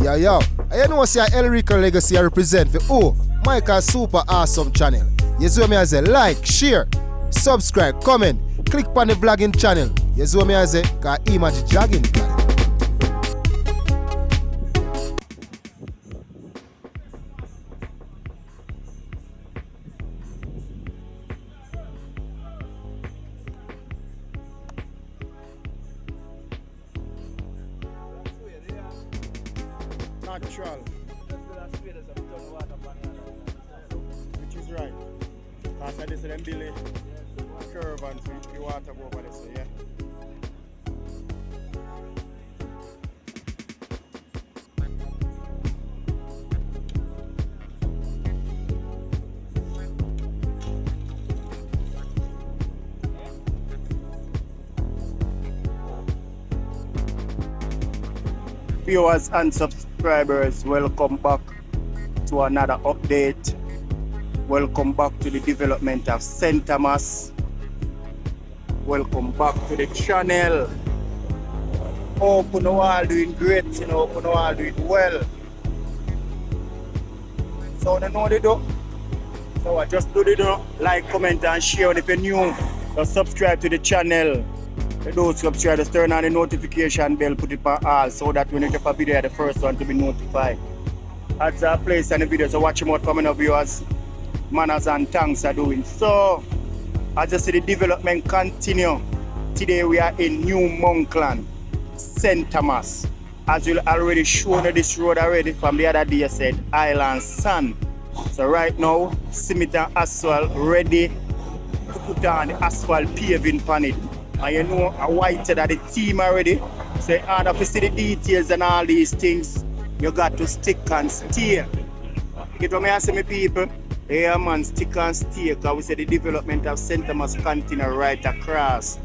Yo, I know see a Elrico Legacy I represent for Michael Super Awesome channel. You see me as a like, share, subscribe, comment, click on the vlogging channel. You see me as a image jogging channel. Natural. Which is right. Because I just them Billy curve and the water go over there, so yeah. Viewers and subscribers, welcome back to another update. Welcome back to the development of St. Thomas. Welcome back to the channel. Hope you all doing great, hope you all doing well. So you know they do. So I just do the like, comment and share. And if you're new, just subscribe to the channel. Those subscribe, just turn on the notification bell, put it on all so that when you drop a video, you're the first one to be notified. That's a place and the video, so watch them out coming up viewers. Manners and thanks are doing. So, as you see the development continue. Today we are in New Monkland, St. Thomas. As you already shown this road already from the other day, I said Island Sand. So right now, cement and asphalt ready to put on the asphalt paving on it. And you know, I waited at the team already. So in order to see the details and all these things, you got to stick and steer. You get what I say, my people? Yeah, man, stick and steer. Because we say the development of St. Thomas continue right across.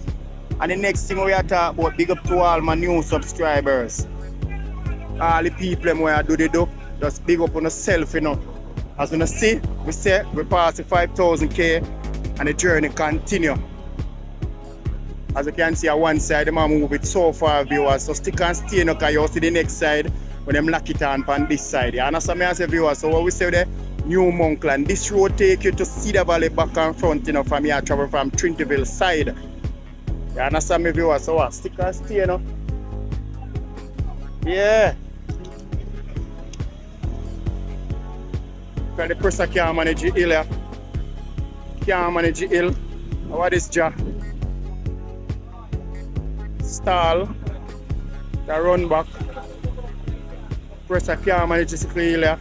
And the next thing we are talking about, big up to all my new subscribers. All the people who do the do, just big up on yourself, As you see, we say we pass the 5,000K and the journey continue. As you can see on one side, the man move it so far, viewers. So stick and stay, because you see the next side when them lock it on this side. You understand me as a viewer? So what we say there, New Monkland. This road take you to Cedar Valley back and front, from here, travel from Trinity side. You understand me, viewers? So what? Stick and stay, Yeah. Because the person can't manage the hill, Can't manage the hill. What is job? Stall, the run back, press a car manage to clear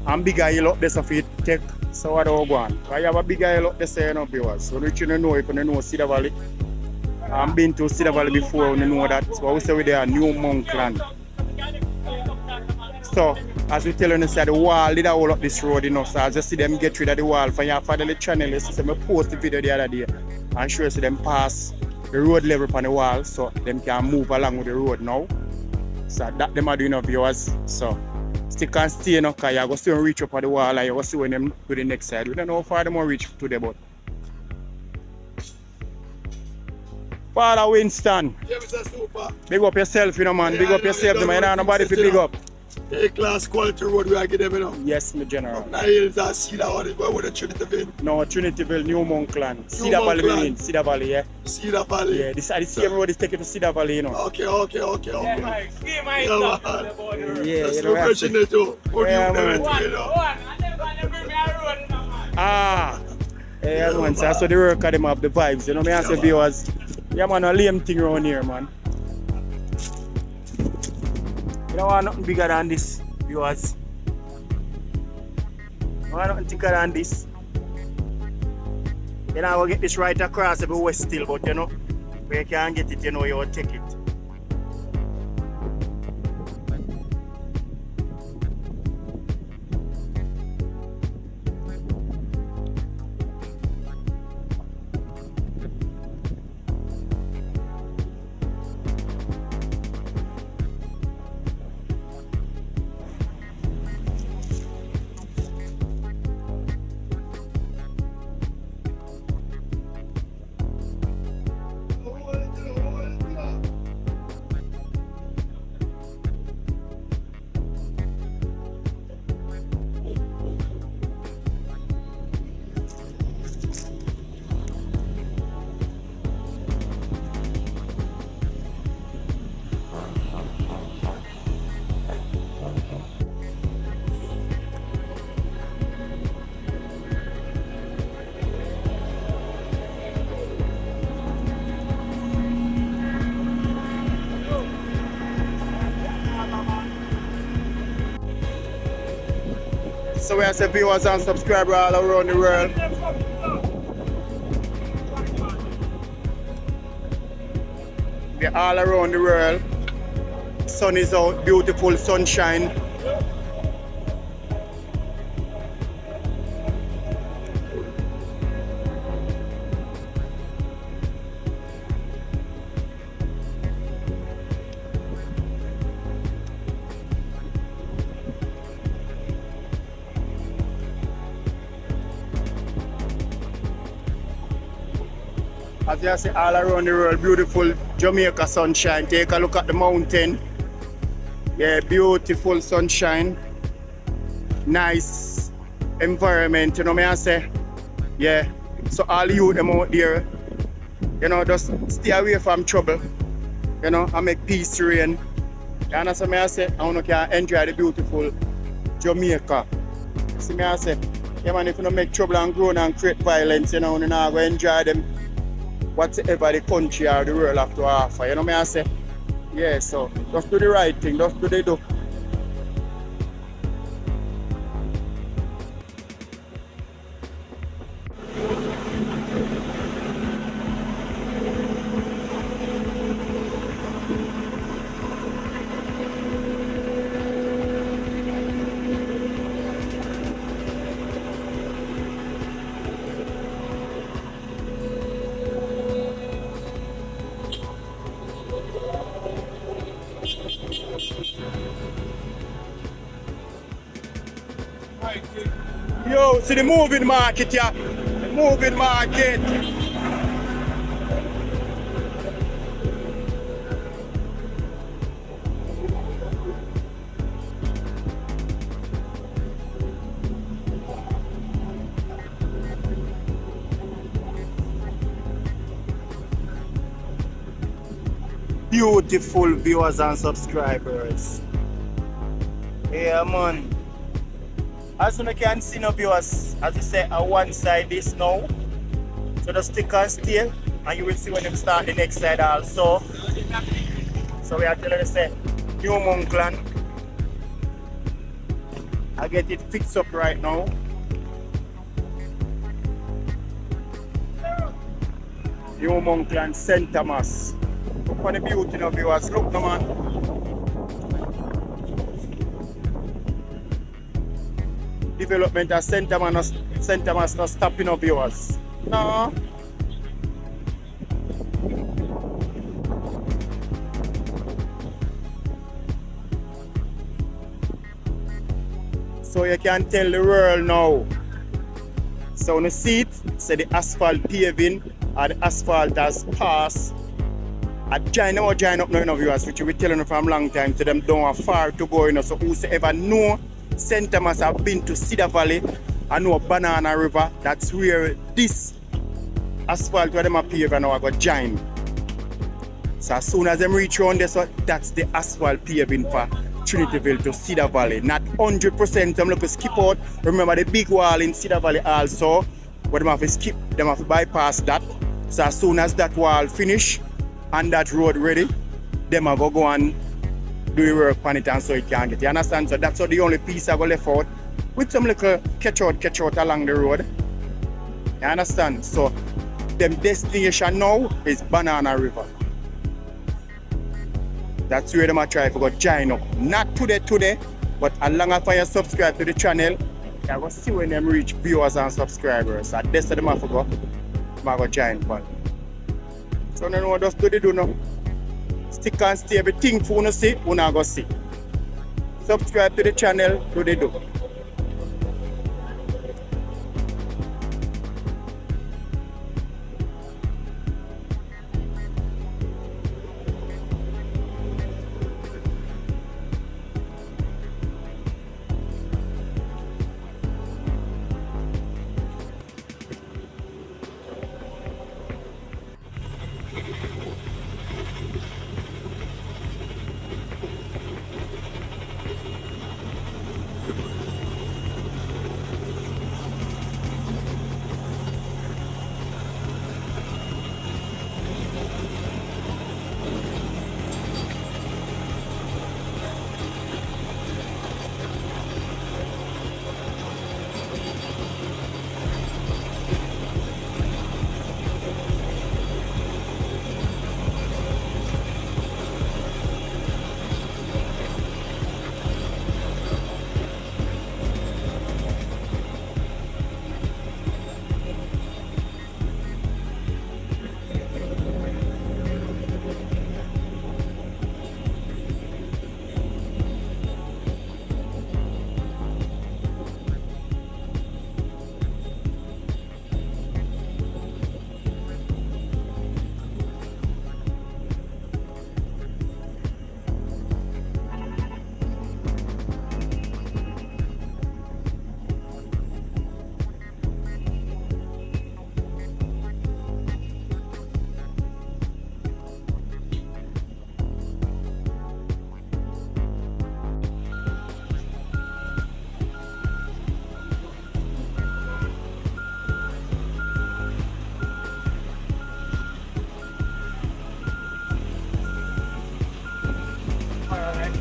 and bigger hill up there so it take. So what do we go on? I have a bigger hill up there, so viewers. So which you know if you know Cedar Valley. I've been to Cedar Valley before, you know that. So we say we there New Monkland. So as we tell you, the wall did all up this road, So as you see them get rid of the wall for your family channel, you see me post the video the other day and show you see them pass the road level on the wall, so them can move along with the road now. So that them are doing viewers. So stick and stay because you're going to see them reach up on the wall and you're going to see when them to the next side. We don't know how far them will reach to the boat. Father Winston. Yeah, Mr. Super. Big up yourself, man. Big up yourself, man. You don't have nobody to big up. A-class quality road we are getting them, Yes, my general. Now hills and Cedar Valley, where would the Trinityville? No, Trinityville, New Monkland. Cedar Valley, we mean. Cedar Valley, yeah. Cedar Valley. Yeah, this is the same road is taking to Cedar Valley, Okay. Yeah, That's no question there too. Yeah, man. Yeah, man. So that's what the work of them have the vibes, me I say viewers. Yeah, man, a lame thing around here, man. You don't want nothing bigger than this, viewers. You want nothing thicker than this. I will get this right across every west still, but where you can't get it, you will take it. So we have some viewers and subscribers all around the world. We're all around the world. Sun is out, beautiful sunshine. As you see all around the world, beautiful Jamaica sunshine. Take a look at the mountain. Yeah, beautiful sunshine. Nice environment, you know what I say? Yeah. So all you them out there, you know, just stay away from trouble. You know, and make peace reign. You understand me I say? I want to can enjoy the beautiful Jamaica. See me I say? Yeah man, if you don't make trouble and groan and create violence, you know, you're not going to enjoy them. Whatever the country or the world have to offer, you know what I say? Yeah, so just do the right thing, just do the do. Yo, see the moving market, yeah. The moving market. Beautiful viewers and subscribers. Yeah, man. As you can see now, viewers, as I say, on one side this now. So just stick and stay, and you will see when them start the next side also. So we are telling you, say, new Monkland. I get it fixed up right now. New Monkland, St. Thomas. Look for the beauty now, viewers. Look now, man. Development of St. Thomas not stopping up viewers. No. So you can tell the world now. So on the seat, say the asphalt paving or the asphalt has passed. I join up now, viewers, which we telling you from a long time to them don't have far to go, you know. So whosoever know St. Thomas have been to Cedar Valley and know Banana River, that's where this asphalt where them are paved and now I got join. So as soon as them reach around there, so that's the asphalt paving for Trinityville to Cedar Valley. Not 100%, I'm looking to skip out. Remember the big wall in Cedar Valley also, where them have to skip, them have to bypass that. So as soon as that wall finish and that road ready, them are go and do the work on it and so it can get. You understand? So that's the only piece I go left out with some little catch out along the road. You understand? So them destination now is Banana River. That's where them are trying to go join up. Not today, but as long as you subscribe to the channel, you will see when them reach viewers and subscribers. And that's them have to go join. So no, just do the do now. Stick and stay, everything for you see, you go see. Subscribe to the channel, do the do.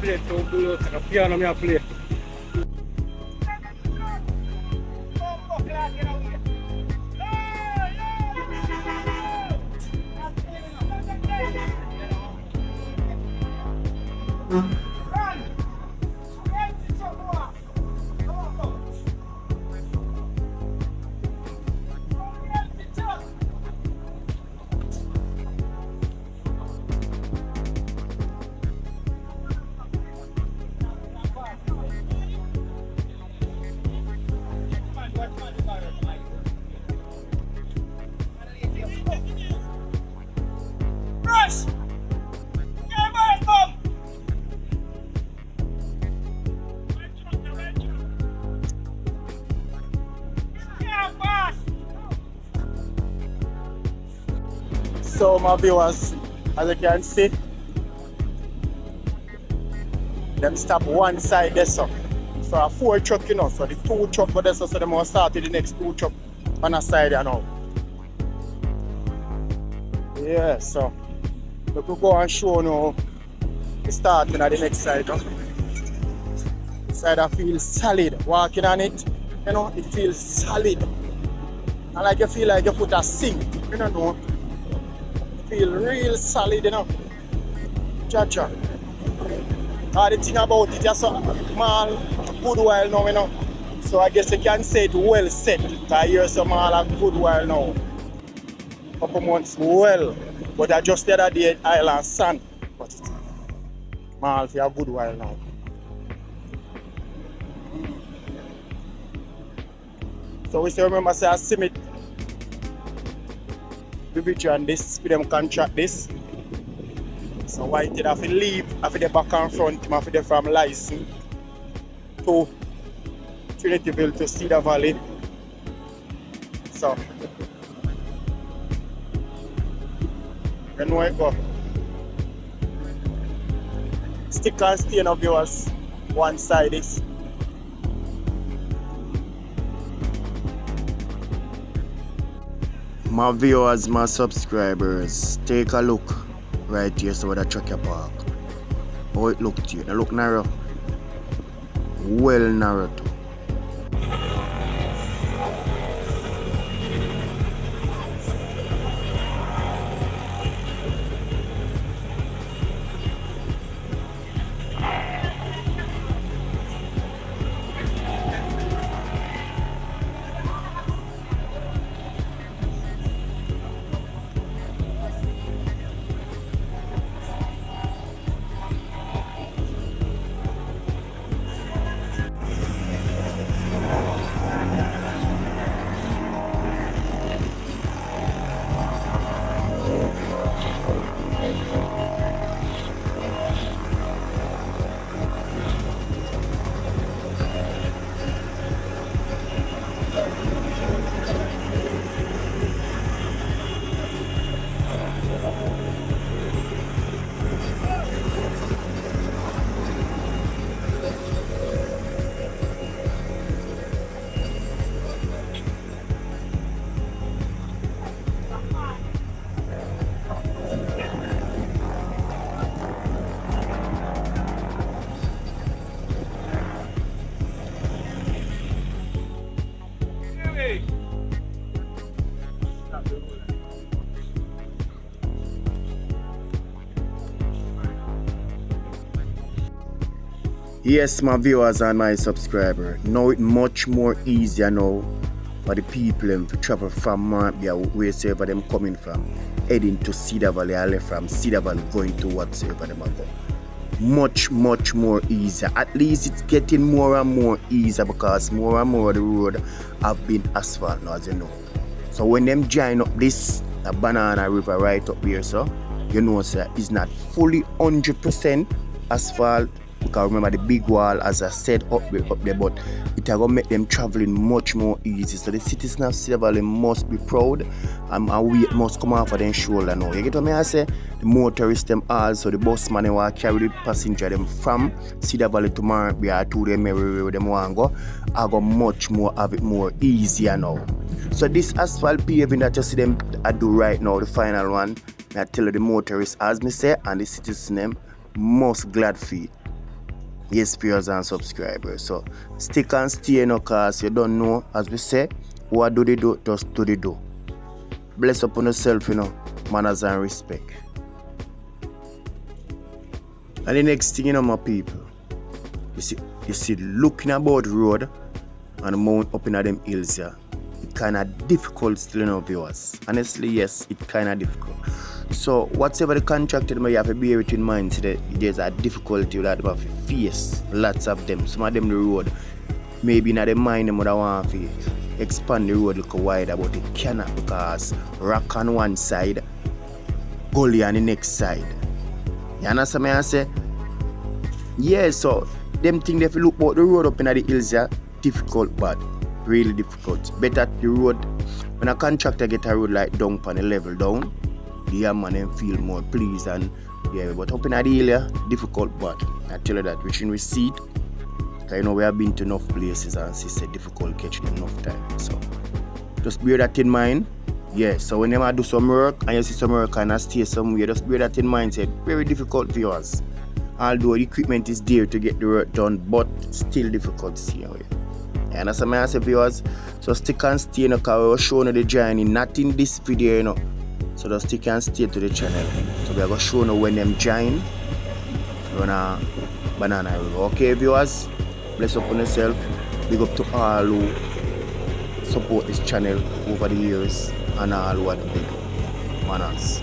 play to below the piano me a play. So my viewers, as you can see, them stop one side there so. So a 4 truck, you know, so the 2 truck go there so them will start with the next 2 truck on a side, you know. Yeah, so we could go and show now the starting at the next side, you know. Side that feels solid. Walking on it, you know, it feels solid. And like you feel like you put a sink, you know. Feel real solid, you know. Cha-cha. The thing about it, just a small good while now, you know. So I guess you can say it well set. I hear some all a good while now. Couple months well. But I just the other day Island Sand. But it mal for a good while now. So we say remember say I submit the video and this for them contract this. So why did I have to leave after the back and front, after the from license to Trinityville to Cedar Valley. So you know it go. Stick and stay now viewers. One side is. My viewers, my subscribers, take a look right here so the Trucker Park. How it look to you? It look narrow. Well narrow too. Yes, my viewers and my subscribers, now it's much more easier now for the people to travel from Marbia, wherever them coming from, heading to Cedar Valley, or left from Cedar Valley going to whatsoever them go. Much more easier. At least it's getting more and more easier because more and more of the road have been asphalt now, as you know. So when them join up this the Banana River right up here, so you know sir, it's not fully 100% asphalt. Because remember the big wall, as I said up there, but it will make them traveling much more easy. So the citizens of Cedar Valley must be proud, and weight must come off of their shoulder now. You get what I say? The motorists them also, the bus man will carry the passenger them from Cedar Valley to Marbia to the merry where them want to go. I got much more have it more easier now. So this asphalt paving that you see them I do right now, the final one, I tell you the motorists as me say, and the citizens them most glad for it. Yes, viewers and subscribers. So stick and stay, no, cause you don't know, as we say, what do they do, just do they do. Bless upon yourself, manners and respect. And the next thing, my people, you see looking about the road and the mount up in them hills here, it kind of difficult still, viewers. Honestly, yes, it kind of difficult. So whatever the contractor, you have to bear it in mind that there's a difficulty that you have to face. Lots of them. Some of them the road, maybe not the mind them would want to expand the road a little wider, but it cannot because rock on one side, gully on the next side. You understand me I say? Yeah, so them think if you look about the road up in the hills, yeah, difficult, bad. Really difficult. Better the road, when a contractor get a road like down on the level down, the man them feel more pleased and yeah, but up in the hill, yeah, difficult, bad. I tell you that, we shouldn't see it. Because we have been to enough places and it's difficult catching enough time. So just bear that in mind. Yeah, so when you do some work and you see some work and I stay somewhere, just bear that in mind. It's very difficult for us. Although the equipment is there to get the work done, but still difficult to see. And that's what I say, viewers. So stick and stay, because we're showing you the journey, not in this video, So just stick and stay to the channel. So we are going to show you when them join. We're gonna banana river. Okay, viewers? Bless up on yourself. Big up to all who support this channel over the years and all what they do. Manners.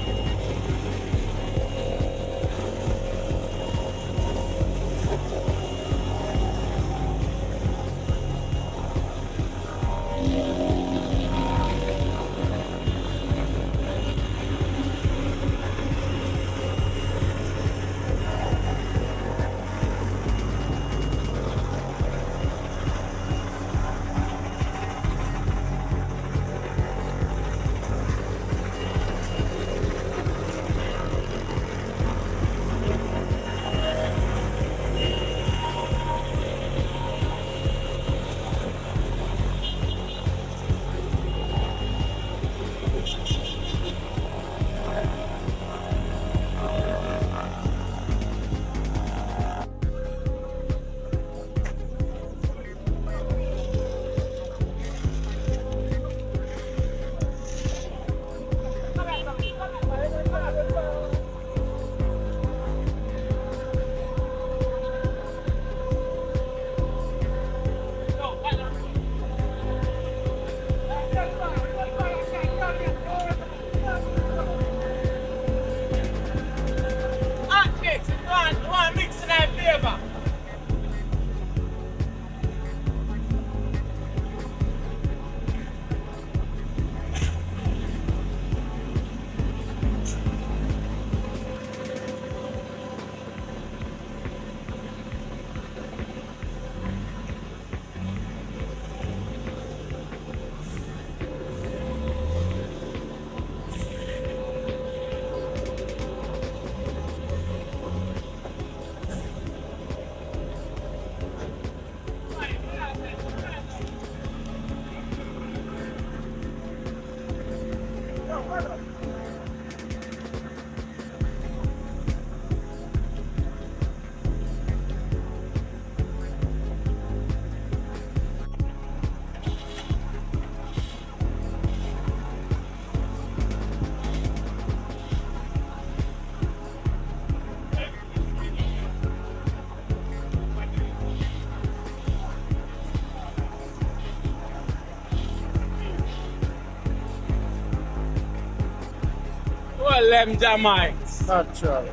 Well, them Jamites. Natural.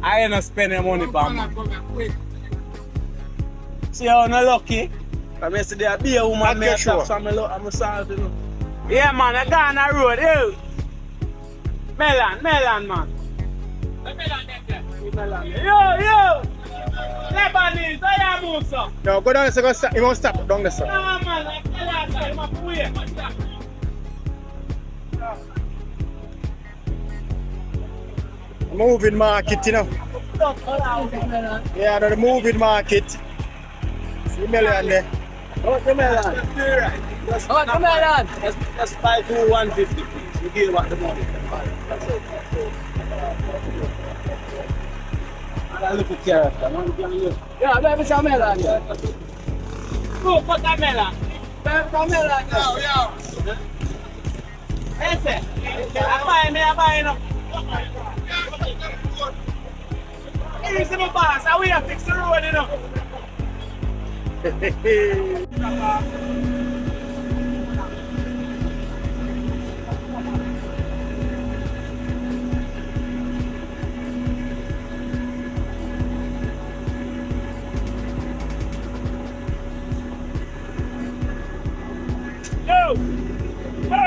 I ain't not spending money, bam. See how I'm lucky? I'm yesterday a beer woman me sure. attack some I'm sorry, you know. Yeah man, I got on the road, yo. Melon, man. The melon there. Yo! Lebanese, I am also. No, go down there, so go stop. You must stop down there, sir. No man, I tell you, I'm up to wait. Moving market, you know. Yeah, the moving market. See melon there. What's the melon? What's the melon? Let's buy 150 please. We give back the money. That's it. I look at character. Yeah, baby, some melon. Go for the melon. Some melon. Yo. Ese. I buy no. Here is my boss. I will fix the road, you know.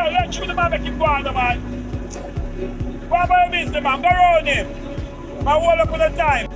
Let's shoot the man, make him go on, man. What about this, man? Go around him. I hold up for the time.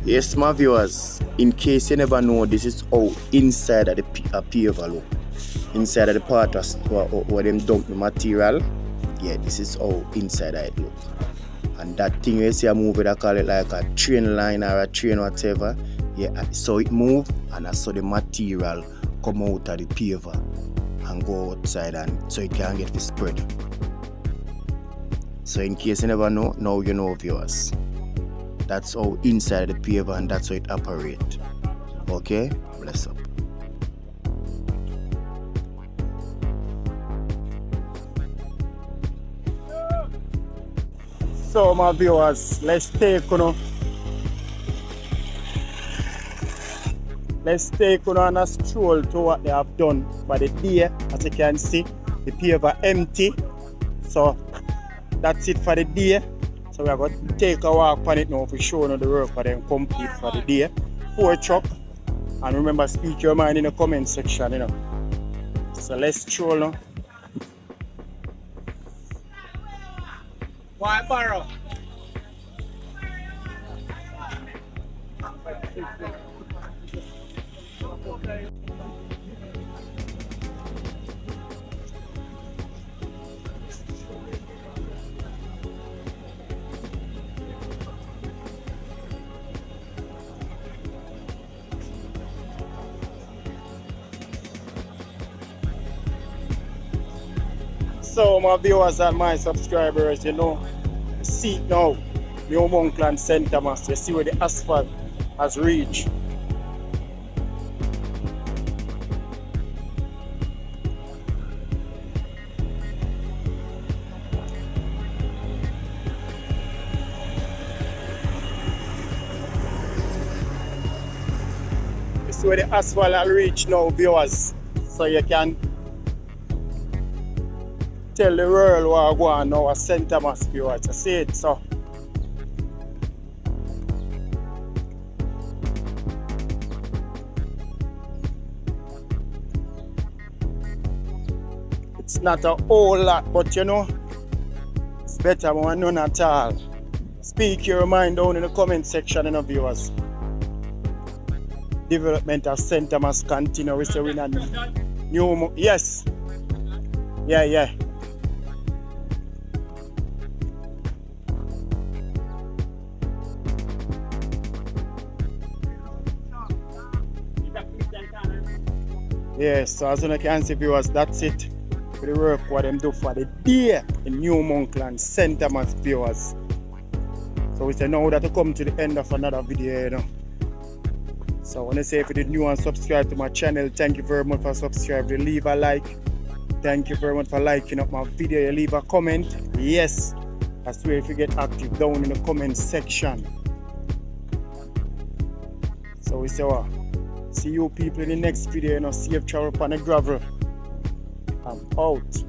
Yes, my viewers, in case you never know, this is how inside of the paver look. Inside of the part where them dump the material, yeah, this is how inside of it look. And that thing you see I move it, I call it like a train line or a train whatever. Yeah, so it move and I saw the material come out of the paver and go outside, and so it can get the spread. So in case you never know, now you know, viewers. That's how inside the paver, and that's how it operates. Okay, bless up. So my viewers, let's take on a stroll to what they have done for the day. As you can see, the paver empty. So that's it for the day. So we are going to take a walk on it now for showing the work for them complete for the day. 4 truck. And remember, speak your mind in the comment section, you know. So let's stroll now. Why borrow? So my viewers and my subscribers, you know, see it now, New Monkland St. Thomas, you see where the asphalt has reached. You see where the asphalt has reached now, viewers, so you can tell the world what I go on now at St. Thomas, viewers. I see it, so. It's not a whole lot, but you know, it's better than none at all. Speak your mind down in the comment section, you know, viewers. Development of St. Thomas continue. We say we're not new. Yes. Yeah. Yes, so as you can see, viewers, that's it for the work what them do for the day in New Monkland, St. Thomas, viewers. So we say now that to come to the end of another video, you know. So I want to say if you did new and subscribe to my channel, thank you very much for subscribing. Leave a like. Thank you very much for liking up my video. You leave a comment. Yes, that's where if you get active down in the comment section. So we say what? See you people in the next video, you know, safe travel upon the gravel. I'm out.